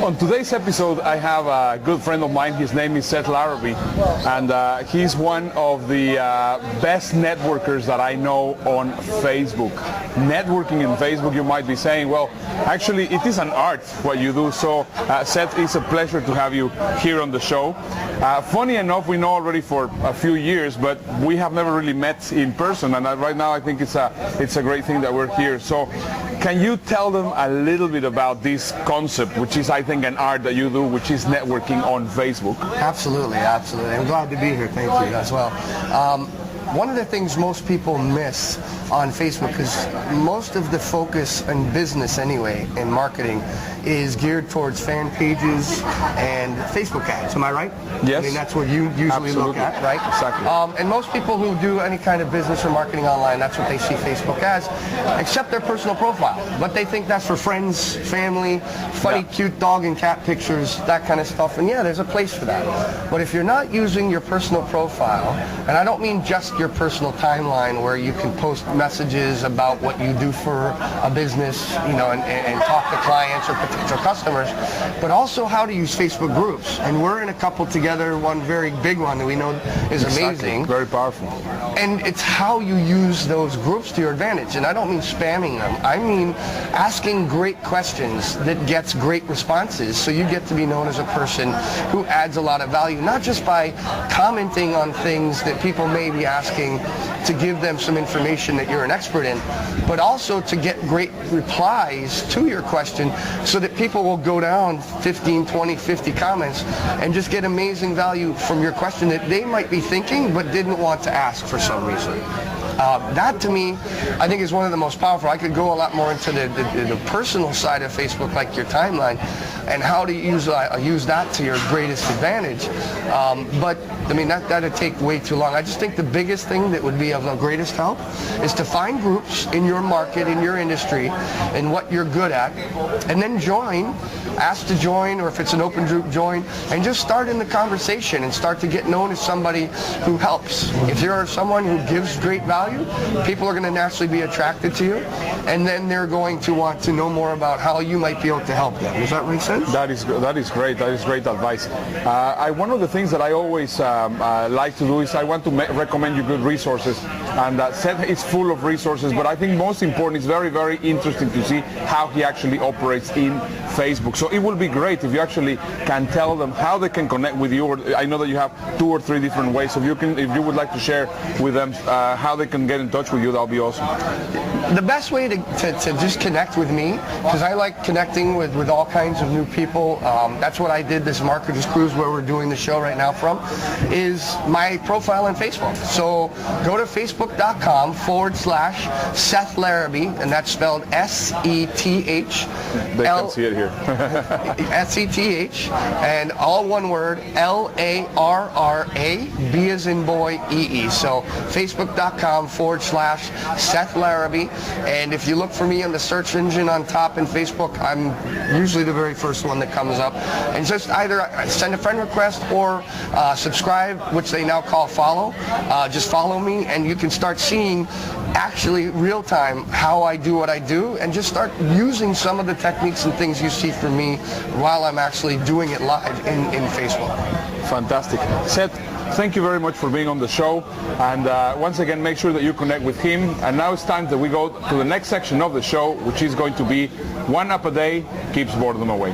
On today's episode, I have a good friend of mine. His name is Seth Larrabee, and he's one of the best networkers that I know on Facebook. Networking in Facebook, you might be saying, well, actually, it is an art what you do. So, Seth, it's a pleasure to have you here on the show. Funny enough, we know already for a few years, but we have never really met in person. And right now, I think it's a great thing that we're here. So, can you tell them a little bit about this concept, which is, I think, an art that you do, which is networking on Facebook? Absolutely, absolutely. I'm glad to be here. Thank you as well. One of the things most people miss on Facebook, because most of the focus in business anyway, in marketing, is geared towards fan pages and Facebook ads. Am I right? Yes. I mean, that's what you usually look at, right? Exactly. And most people who do any kind of business or marketing online, that's what they see Facebook as, except their personal profile. But they think that's for friends, family, funny, cute dog and cat pictures, that kind of stuff. And yeah, there's a place for that. But if you're not using your personal profile, and I don't mean just your personal timeline where you can post messages about what you do for a business, you know, and talk to clients or potential customers, but also how to use Facebook groups. And we're in a couple together, one very big one that we know is amazing. Very powerful. And it's how you use those groups to your advantage. And I don't mean spamming them. I mean asking great questions that gets great responses, so you get to be known as a person who adds a lot of value, not just by commenting on things that people may be asking to give them some information that you're an expert in, but also to get great replies to your question so that people will go down 15, 20, 50 comments and just get amazing value from your question that they might be thinking but didn't want to ask for some reason. That to me, I think, is one of the most powerful. I could go a lot more into the personal side of Facebook, like your timeline, and how to use that to your greatest advantage. But I mean, that'd take way too long. I just think the biggest thing that would be of the greatest help is to find groups in your market, in your industry, and what you're good at, and then join. Ask to join, or if it's an open group, join, and just start in the conversation and start to get known as somebody who helps. If you're someone who gives great value, people are going to naturally be attracted to you, and then they're going to want to know more about how you might be able to help them. Does that make sense? That is great. That is great advice. One of the things that I always like to do is I want to recommend you good resources, and Seth is full of resources, but I think most important, it's very, very interesting to see how he actually operates in Facebook. So it will be great if you actually can tell them how they can connect with you. Or I know that you have 2 or 3 different ways. So if you would like to share with them how they can get in touch with you, that'll be awesome. The best way to just connect with me, because I like connecting with all kinds of new people. That's what I did this Marketers Cruise, where we're doing the show right now from, is my profile on Facebook. So go to facebook.com/Seth Larrabee, and that's spelled S-E-T-H. They can see it here. S-E-T-H, and all one word, L-A-R-R-A, B as in boy, E-E. So facebook.com/Seth Larrabee, and if you look for me in the search engine on top in Facebook, I'm usually the very first one that comes up. And just either send a friend request or subscribe, which they now call follow. Just follow me, and you can start seeing actually real time how I do what I do, and just start using some of the techniques and things you see from me while I'm actually doing it live in Facebook. Fantastic. Seth, thank you very much for being on the show, and once again, make sure that you connect with him. And now it's time that we go to the next section of the show, which is going to be 1 Up a Day Keeps Boredom Away.